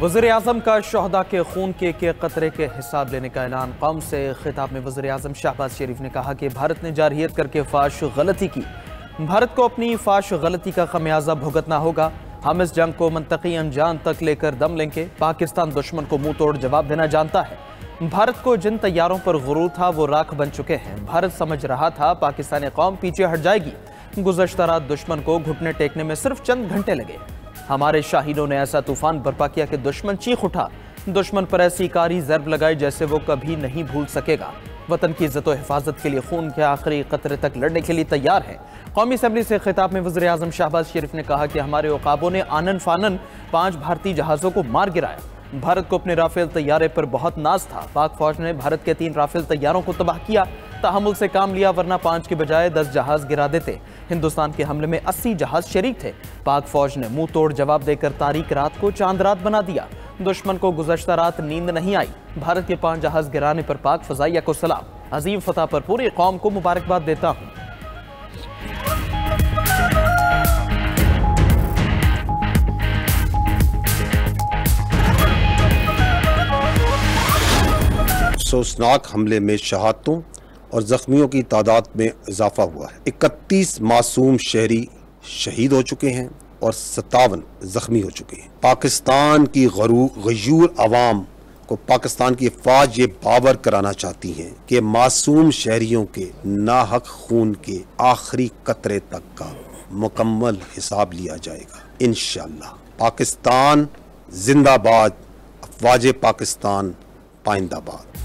वज़ीर-ए-आज़म का शहदा के खून के कतरे के हिसाब लेने का ऐलान। कौम से खिताब में वज़ीर-ए-आज़म शहबाज शरीफ ने कहा कि भारत ने जारहियत करके फाश गलती की, भारत को अपनी फाश गलती का खमियाजा भुगतना होगा। हम इस जंग को मंतकी अंजाम तक लेकर दम लेंगे। पाकिस्तान दुश्मन को मुंह तोड़ जवाब देना जानता है। भारत को जिन तैयारों पर गुरूर था वो राख बन चुके हैं। भारत समझ रहा था पाकिस्तानी कौम पीछे हट जाएगी। गुज़श्ता रात दुश्मन को घुटने टेकने में सिर्फ चंद घंटे लगे। हमारे शाहीनों ने ऐसा तूफान बर्पा किया कि दुश्मन चीख उठा। दुश्मन पर ऐसी कारी ज़रब लगाई जैसे वो कभी नहीं भूल सकेगा। वतन की इज्जत और हिफाजत के लिए खून के आखिरी कतरे तक लड़ने के लिए तैयार है। कौमी असम्बली से खिताब में वज़ीर-ए-आज़म शहबाज शरीफ ने कहा कि हमारे उकाबों ने आनन फानन 5 भारतीय जहाज़ों को मार गिराया। भारत को अपने राफेल तैयारे पर बहुत नाज था। पाक फौज ने भारत के 3 राफेल तैयारों को तबाह किया। तहमुल से काम लिया, वरना 5 के बजाय 10 जहाज गिरा देते। हिंदुस्तान के हमले में 80 जहाज शरीक थे। पाक फौज ने मुंह तोड़ जवाब देकर तारीक रात को चांद रात बना दिया। दुश्मन को गुज़श्ता रात नींद नहीं आई। भारत के 5 जहाज गिराने पर पाक फजाइया को सलाम। अजीम फतह पर पूरी कौम को मुबारकबाद देता हूँ। अफसोसनाक हमले में शहादतों और जख्मियों की तादाद में इजाफा हुआ है। 31 मासूम शहरी शहीद हो चुके हैं और 57 जख्मी हो चुके हैं। पाकिस्तान की गयूर अवाम को पाकिस्तान की फौज ये बावर कराना चाहती है कि मासूम शहरियों के नाहक खून के आखिरी कतरे तक का मुकम्मल हिसाब लिया जाएगा। इंशाअल्लाह। पाकिस्तान जिंदाबाद, अफवाज पाकिस्तान पाइंदाबाद।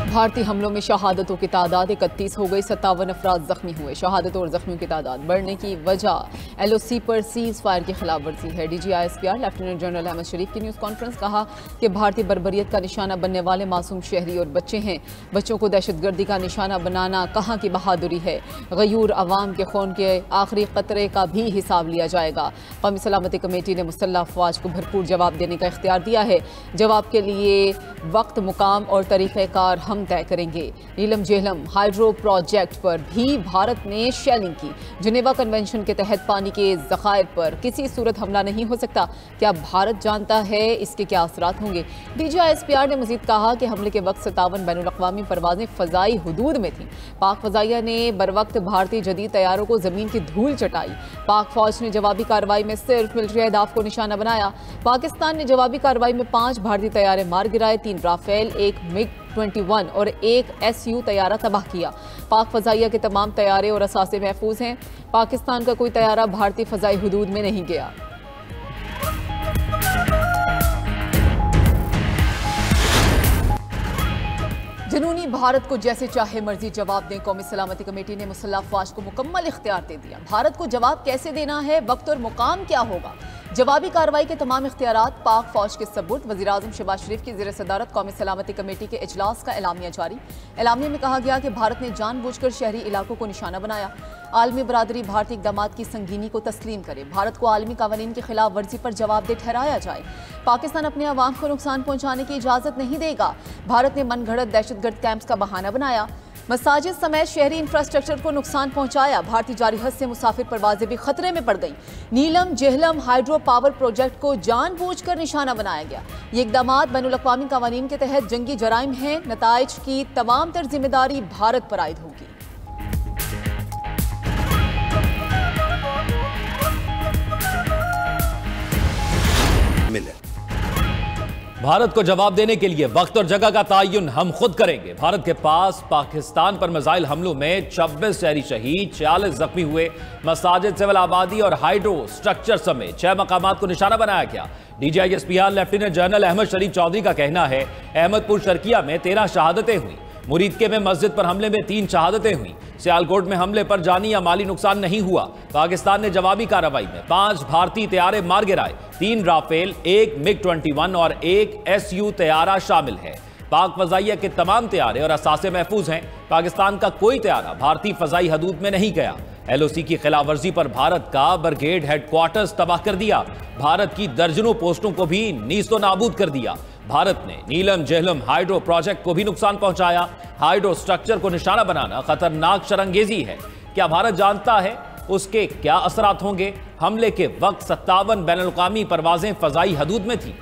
भारतीय हमलों में शहादतों की तादाद 31 हो गई। 57 अफराद जख्मी हुए। शहादतों और जख्मियों की तादाद बढ़ने की वजह LOC पर सीज फायर की खिलाफ वर्जी है। DGISPR लेफ्टिनेंट जनरल अहमद शरीफ की न्यूज़ कॉन्फ्रेंस कहा कि भारतीय बर्बरियत का निशाना बनने वाले मासूम शहरी और बच्चे हैं। बच्चों को दहशतगर्दी का निशाना बनाना कहाँ की बहादुरी है। गयूर अवाम के खून के आखिरी कतरे का भी हिसाब लिया जाएगा। कौमी सलामती कमेटी ने मुसल्लह अफवाज को भरपूर जवाब देने का इख्तियार दिया है। जवाब के लिए वक्त, मुकाम और तरीक़ेकार हम तय करेंगे। नीलम जेहलम हाइड्रो प्रोजेक्ट पर भी भारत ने शेलिंग की। जिनेवा कन्वेंशन के तहत पानी के ज़खायर पर किसी सूरत हमला नहीं हो सकता। क्या भारत जानता है इसके क्या असरात होंगे। DGISPR ने मजीद कहा कि हमले के वक्त 57 बैनुल-अक़वामी परवाजें फ़ज़ाई हदूद में थीं। पाक फ़ज़ाइया ने बर वक्त भारतीय जदीद तैयारों को ज़मीन की धूल चटाई। पाक फ़ौज ने जवाबी कार्रवाई में सिर्फ मिलिट्री अहदाफ को निशाना बनाया। पाकिस्तान ने जवाबी कार्रवाई में 5 भारतीय तैयारे मार गिराए, 3 राफेल, 1 MiG-21 और 1 SU तैयारा तबाह किया। पाक फ़ज़ाइया के तमाम तैयारे और असासे महफूज हैं। पाकिस्तान का कोई तैयारा भारतीय फ़ज़ाई हुदूद में नहीं गया। जनूनी भारत को जैसे चाहे मर्जी जवाब दें। कौमी सलामती कमेटी ने मुसल्लह अफवाज को मुकम्मल इख्तियार दे दिया। भारत को जवाब कैसे देना है, वक्त और मुकाम क्या होगा, जवाबी कार्रवाई के तमाम इख्तियारात पाक फौज के सबूत। वज़ीर-ए-आज़म शहबाज शरीफ की ज़ेर सदारत कौमी सलामती कमेटी के इजलास का एलामिया जारी। एलामिया में कहा गया कि भारत ने जानबूझकर शहरी इलाकों को निशाना बनाया। आलमी बरादरी भारतीय इक़दामात की संगीनी को तस्लीम करे। भारत को आलमी कानून की खिलाफ वर्जी पर जवाबदेह ठहराया जाए। पाकिस्तान अपने अवाम को नुकसान पहुँचाने की इजाज़त नहीं देगा। भारत ने मनगढ़ंत दहशतगर्द कैंप्स का बहाना बनाया। मसाजिद समेत शहरी इंफ्रास्ट्रक्चर को नुकसान पहुंचाया। भारतीय जारहियत से मुसाफिर परवाजें भी खतरे में पड़ गईं। नीलम जेहलम हाइड्रो पावर प्रोजेक्ट को जानबूझकर निशाना बनाया गया। ये इक़दामात बैनुल-अक़वामी कानून के तहत जंगी जराइम हैं। नताइज की तमाम तर जिम्मेदारी भारत पर आयद होगी। भारत को जवाब देने के लिए वक्त और जगह का तयन हम खुद करेंगे। भारत के पास पाकिस्तान पर मिसाइल हमलों में 26 शहरी शहीद, 46 जख्मी हुए। मसाजिद, सिविल आबादी और हाइड्रो स्ट्रक्चर समेत 6 मकामात को निशाना बनाया गया। DGISPR लेफ्टिनेंट जनरल अहमद शरीफ चौधरी का कहना है अहमदपुर शर्किया में 13 शहादतें हुई। मुरीदके में मस्जिद पर हमले में 3 शहादतें हुई। सियालकोट में हमले पर जानी या माली नुकसान नहीं हुआ। पाकिस्तान ने जवाबी कार्रवाई में 5 भारतीय तैयारे मार गिराए। 3 राफेल, 1 MiG-21 और 1 SU तैयारा शामिल है। पाक फ़ज़ाइया के तमाम तैयारे और असासे महफूज हैं। पाकिस्तान का कोई तैयारा भारतीय फ़ज़ाई हदूद में नहीं गया। LOC की खिलाफ वर्जी पर भारत का ब्रिगेड हेडक्वार्टर्स तबाह कर दिया। भारत की दर्जनों पोस्टों को भी नीस्तो नाबूद कर दिया। भारत ने नीलम जेहलम हाइड्रो प्रोजेक्ट को भी नुकसान पहुंचाया। हाइड्रो स्ट्रक्चर को निशाना बनाना खतरनाक शरंगेजी है। क्या भारत जानता है उसके क्या असरात होंगे? हमले के वक्त 57 बैनुल-अक़वामी परवाजें फ़ज़ाई हदूद में थी।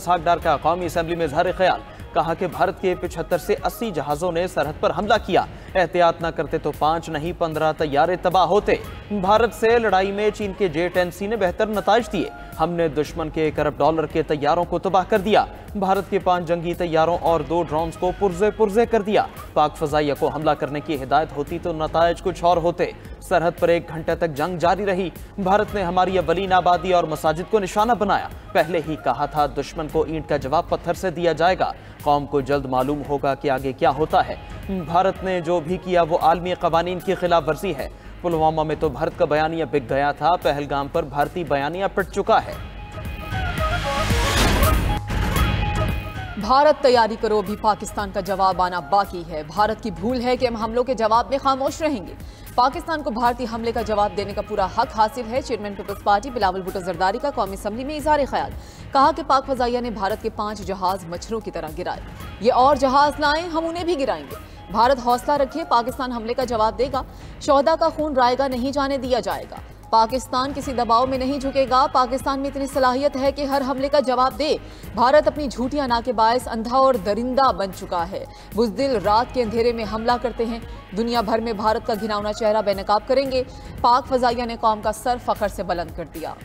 इसहाक डार का कौमी असेंबली में इजहार ख्याल, कहा कि भारत के 75 से 80 जहाजों ने सरहद पर हमला किया, एहतियात न करते तो 5 नहीं 15 तैयारे तबाह होते। भारत से लड़ाई में चीन के J-10C ने बेहतर नताइज दिए, हमने दुश्मन के $1 अरब के तैयारों को तबाह कर दिया, भारत के 5 जंगी तैयारों और 2 ड्रोन्स को पुर्जे कर दिया। पाक फजाइया को हमला करने की हिदायत होती तो नताइज कुछ और होते। सरहद पर 1 घंटे तक जंग जारी रही, भारत ने हमारी अवलीन आबादी और मसाजिद को निशाना बनाया। पहले ही कहा था दुश्मन को ईंट का जवाब पत्थर से दिया जाएगा, कौम को जल्द मालूम होगा कि आगे क्या होता है। भारत ने जो भी किया वो आलमी कवानीन की खिलाफ वर्जी है। पुलवामा में तो भारत का बयानिया बिक गया था, पहलगाम पर भारतीय बयानिया पिट चुका है। भारत तैयारी करो, भी पाकिस्तान का जवाब आना बाकी है। भारत की भूल है कि हम हमलों के जवाब में खामोश रहेंगे। पाकिस्तान को भारतीय हमले का जवाब देने का पूरा हक हासिल है। चेयरमैन पीपल्स पार्टी बिलावल भुट्टो जरदारी का कौमी असेंबली में इजहार ख्याल, कहा कि पाक फजाइया ने भारत के 5 जहाज मच्छरों की तरह गिराए, ये और जहाज लाएं, हम उन्हें भी गिराएंगे। भारत हौसला रखे, पाकिस्तान हमले का जवाब देगा, शोहदा का खून रायगा नहीं जाने दिया जाएगा। पाकिस्तान किसी दबाव में नहीं झुकेगा, पाकिस्तान में इतनी सलाहियत है कि हर हमले का जवाब दे। भारत अपनी झूठी अना के बायस अंधा और दरिंदा बन चुका है। बुज़दिल रात के अंधेरे में हमला करते हैं, दुनिया भर में भारत का घिनौना चेहरा बेनकाब करेंगे। पाक फजाइया ने कौम का सर फख्र से बुलंद कर दिया।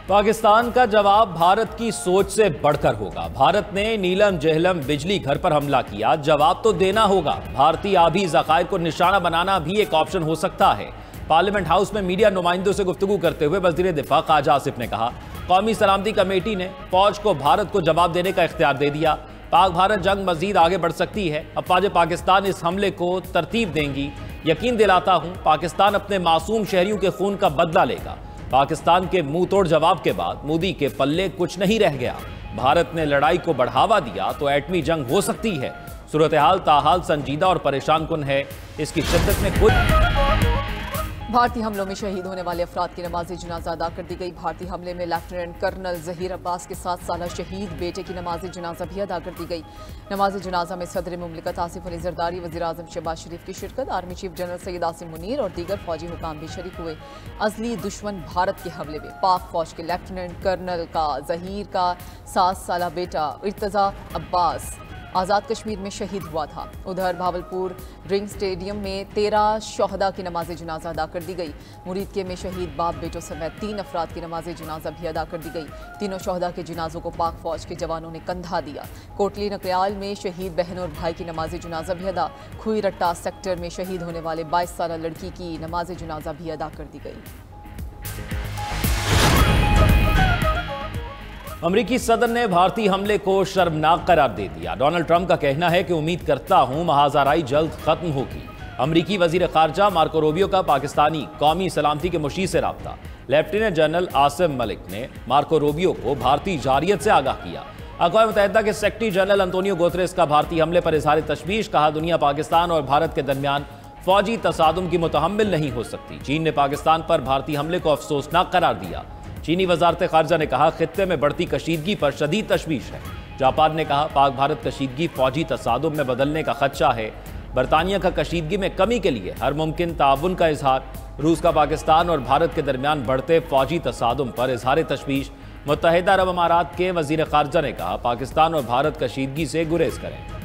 पाकिस्तान का जवाब भारत की सोच से बढ़कर होगा। भारत ने नीलम जहलम बिजली घर पर हमला किया, जवाब तो देना होगा। भारतीय आबी ज़खायर को निशाना बनाना भी एक ऑप्शन हो सकता है। पार्लियामेंट हाउस में मीडिया नुमाइंदों से गुफ्तगू करते हुए वज़ीर दिफा ख्वाजा आसिफ ने कहा, कौमी सलामती कमेटी ने फौज को भारत को जवाब देने का इख्तियार दे दिया। पाक भारत जंग मजीद आगे बढ़ सकती है। अफवाज पाकिस्तान इस हमले को तरतीब देंगी। यकीन दिलाता हूं, पाकिस्तान अपने मासूम शहरियों के खून का बदला लेगा। पाकिस्तान के मुंह तोड़ जवाब के बाद मोदी के पल्ले कुछ नहीं रह गया। भारत ने लड़ाई को बढ़ावा दिया तो एटमी जंग हो सकती है। सूरत हाल ताहाल संजीदा और परेशान कुन है, इसकी शिद्दत में कुछ। भारतीय हमलों में शहीद होने वाले अफराद की नमाज जनाजा अदा कर दी गई। भारतीय हमले में लेफ्टिनेंट कर्नल जहीर अब्बास के 7 साल शहीद बेटे की नमाज जनाजा भी अदा कर दी गई। नमाज जनाजा में सदर मुमलिकत आसिफ अली जरदारी, वज़ीर आज़म शहबाज शरीफ की शिरकत, army chief general Syed Asim Munir और दीगर फौजी हुकाम भी शरीक हुए। असली दुश्मन भारत के हमले में पाक फौज के लेफ्टिनेंट कर्नल का जहीर का 7 साल बेटा इर्तजा अब्बास आज़ाद कश्मीर में शहीद हुआ था। उधर भावलपुर रिंग स्टेडियम में 13 शोहदा की नमाज जनाजा अदा कर दी गई। मुरीदके में शहीद बाप बेटों समेत 3 अफराद की नमाज जनाजा भी अदा कर दी गई। तीनों शोहदा के जनाजों को पाक फौज के जवानों ने कंधा दिया। कोटली नकरियाल में शहीद बहन और भाई की नमाज जनाजा भी अदा। खुई रट्टा सेक्टर में शहीद होने वाले 22 साल लड़की की नमाज जनाजा भी अदा कर दी गई। अमरीकी सदर ने भारतीय हमले को शर्मनाक करार दे दिया। डोनाल्ड ट्रंप का कहना है कि उम्मीद करता हूं महाजराई जल्द खत्म होगी। अमरीकी वजीर खारजा मार्को रूबियो का पाकिस्तानी कौमी सलामती के मुशीर से राब्ता। लेफ्टिनेंट जनरल आसिम मलिक ने मार्को रूबियो को भारतीय जारियत से आगाह किया। अक़वाम मुत्तहिदा के सेक्रेटरी जनरल अंतोनियो गुतरेस का भारतीय हमले पर इजहार तशवीश, कहा दुनिया पाकिस्तान और भारत के दरमियान फौजी तसादुम की मुतहम्मिल नहीं हो सकती। चीन ने पाकिस्तान पर भारतीय हमले को अफसोसनाक करार दिया। चीनी वजारत खारजा ने कहा, खित्ते में बढ़ती कशीदगी पर शदीद तशवीश है। जापान ने कहा, पाक भारत कशीदगी फौजी तसादुम में बदलने का खदशा है। बरतानिया का कशीदगी में कमी के लिए हर मुमकिन ताउन का इजहार। रूस का पाकिस्तान और भारत के दरमियान बढ़ते फौजी तसादुम पर इजहार तशवीश। मुत्तहिदा अरब अमारात के वजीर खारजा ने कहा, पाकिस्तान और भारत कशीदगी से गुरेज करें।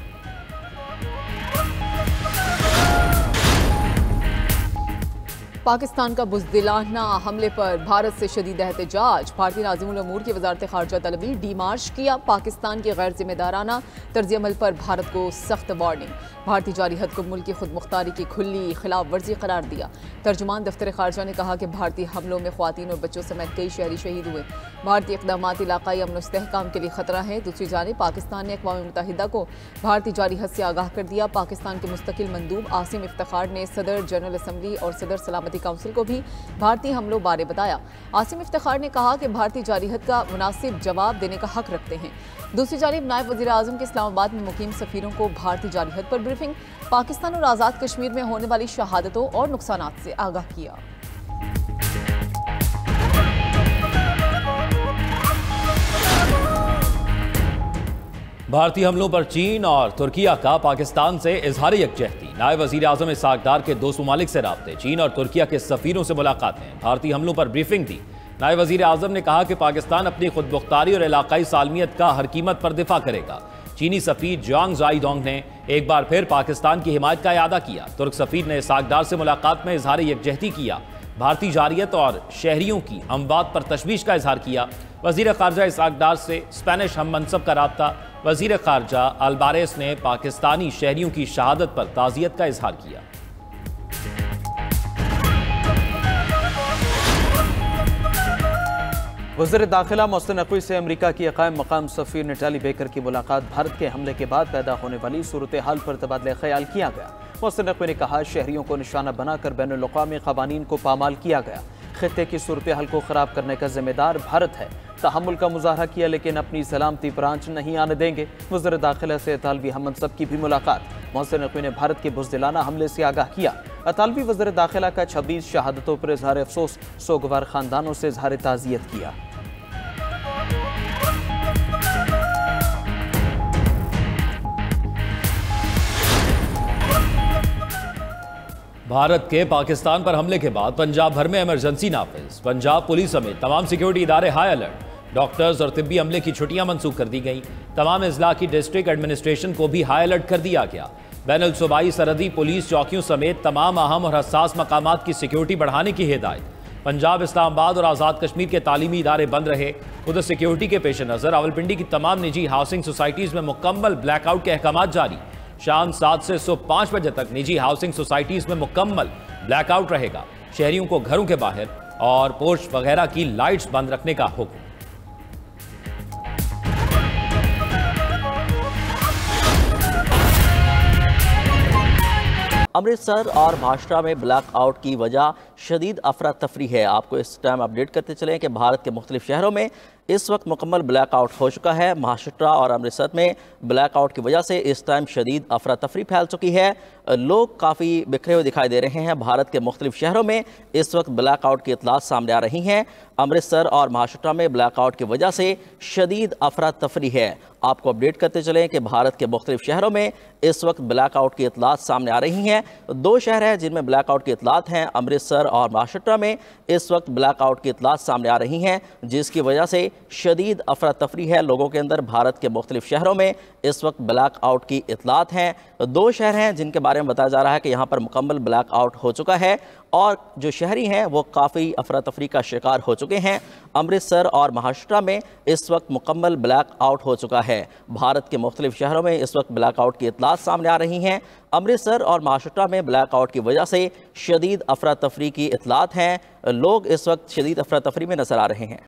पाकिस्तान का बुज़दिलाना हमले पर भारत से शदीद एहतजाज। भारतीय नाज़िमुल उमूर की वजारत खारजा तलबी डी मार्च किया। पाकिस्तान के गैर जिम्मेदाराना तर्ज अमल पर भारत को सख्त वार्निंग। भारतीय जारिहत को मुल्क की खुद मुख्तारी की खुली खिलाफ वर्जी करार दिया। तर्जुमान दफ्तर खारजा ने कहा कि भारतीय हमलों में ख्वातीन और बच्चों समेत कई शहरी शहीद हुए। भारतीय इक़दामात इलाक़ाई अमन इस्तेहकाम के लिए खतरा है। दूसरी जानिब पाकिस्तान ने अक़वाम मुत्तहिदा को भारतीय जारिहत से आगाह कर दिया। पाकिस्तान के मुस्तकिल मंदूब आसिम इफ्तिखार ने सदर जनरल असम्बली और सदर सलामती काउंसिल को भी भारतीय हमलों बारे बताया। आसिम इफ्तिखार ने कहा कि भारतीय जारिहत का मुनासिब जवाब देने का हक रखते हैं। दूसरी जानिब नायब वज़ीर आज़म के इस्लामाबाद में मुकीम सफ़ीरों को भारतीय जारिहत पर ब्रीफिंग। पाकिस्तान और आज़ाद कश्मीर में होने वाली शहादतों और नुकसानात से आगाह किया। भारतीय हमलों पर चीन और तुर्किया का पाकिस्तान से इजहार यकजहती। नायब वजीर आजम इसहाक डार के 2 ममालिक से राब्ते, चीन और तुर्किया के सफीरों से मुलाकातें, भारतीय हमलों पर ब्रीफिंग दी। नायब वजीर आजम ने कहा कि पाकिस्तान अपनी खुद मुख्तारी और इलाकाई सालमियत का हर कीमत पर दिफा करेगा। चीनी सफीर जांग जाइडोंग ने एक बार फिर पाकिस्तान की हिमायत का इयादा किया। तुर्क सफीर ने इसहाक डार से मुलाकात में इजहार यकजहती किया। भारतीय जारियत और शहरियों की अमवात पर तशवीश का इजहार किया। वजीर खारजा इसहाक डार से स्पेनिश हम मनसब का राब्ता। वजीर खारजा अल्बारेस ने पाकिस्तानी शहरियों की शहादत पर ताज़ियत का इजहार किया। वज़ीर दाखिला मोहसिन नकवी से अमरीका की क़ायम मकाम सफ़ीर नटाली बेकर की मुलाकात। भारत के हमले के बाद पैदा होने वाली सूरत हाल पर तबादला ख्याल किया गया। मोहसिन नकवी ने कहा, शहरियों को निशाना बनाकर बैनुल-अक़वामी क़वानीन को पामाल किया गया। खित्ते की सूरत हाल को ख़राब करने का जिम्मेदार भारत है। तहम्मुल का मुजाहरा किया, लेकिन अपनी सलामती पर आंच नहीं आने देंगे। वज़ीर दाखिला से अतालवी हम मनसब की भी मुलाकात। मोहसिन नकवी ने भारत के बुज़दिलाना हमले से आगाह किया। अतालवी वज़ीर दाखिला का 26 शहादतों पर इजहार अफसोस, सोगवार ख़ानदानों से इजहार ताज़ियत किया। भारत के पाकिस्तान पर हमले के बाद पंजाब भर में इमरजेंसी नाफिज। पंजाब पुलिस समेत तमाम सिक्योरिटी इदारे हाई अलर्ट। डॉक्टर्स और तिब्बी अमले की छुट्टियां मंसूख कर दी गईं। तमाम अजला की डिस्ट्रिक्ट एडमिनिस्ट्रेशन को भी हाई अलर्ट कर दिया गया। बैनुल सूबाई सरहदी पुलिस चौकियों समेत तमाम अहम और हसास मकामात की सिक्योरिटी बढ़ाने की हिदायत। पंजाब, इस्लामाबाद और आज़ाद कश्मीर के तालीमी इदारे बंद रहे। उधर सिक्योरिटी के पेश नज़र रावलपिंडी की तमाम निजी हाउसिंग सोसाइटीज़ में मुकम्मल ब्लैकआउट के अहकाम जारी। शाम 7 से सुबह 5 बजे तक निजी हाउसिंग सोसाइटीज़ में मुकम्मल ब्लैकआउट रहेगा। शहरियों को घरों के बाहर और पोर्च वगैरह की लाइट्स बंद रखने का हुक्म। अमृतसर और महाराष्ट्र में ब्लैकआउट की वजह शदीद अफरा तफरी है। आपको इस टाइम अपडेट करते चलें कि भारत के मुख्तलिफ शहरों में इस वक्त मुकम्मल ब्लैकआउट हो चुका है। महाराष्ट्र और अमृतसर में ब्लैकआउट की वजह से इस टाइम शदीद अफरा तफरी फैल चुकी है। लोग काफ़ी बिखरे हुए दिखाई दे रहे हैं। भारत के मुख्तलिफ शहरों में इस वक्त ब्लैकआउट की इतलात सामने आ रही हैं। अमृतसर और महाराष्ट्र में ब्लैकआउट की वजह से शदीद अफरा तफरी है। आपको अपडेट करते चलें कि भारत के मुख्तलिफ शहरों में इस वक्त ब्लैकआउट की इतलात सामने आ रही हैं। 2 शहर हैं जिनमें ब्लैकआउट की इतलात हैं। अमृतसर और महाराष्ट्र में इस वक्त ब्लैकआउट की इतलात सामने आ रही हैं, जिसकी वजह से शदीद अफरा तफरी है लोगों के अंदर। भारत के मुख्तलिफ शहरों में इस वक्त ब्लैकआउट की इतलात हैं। 2 शहर हैं जिनके बारे में बताया जा रहा है कि यहाँ पर मुकम्मल ब्लैकआउट हो चुका है और जो शहरी हैं वो काफ़ी अफरा तफरी का शिकार हो चुके हैं। अमृतसर और महाराष्ट्र में इस वक्त मुकम्मल ब्लैकआउट हो चुका है। भारत के मुख्तलिफ शहरों में इस वक्त ब्लैकआउट की इतलात सामने आ रही हैं। अमृतसर और महाराष्ट्र में ब्लैकआउट की वजह से शदीद अफरा तफरी की इतलात हैं। लोग इस वक्त शदीद अफरा तफरी में नजर आ रहे हैं।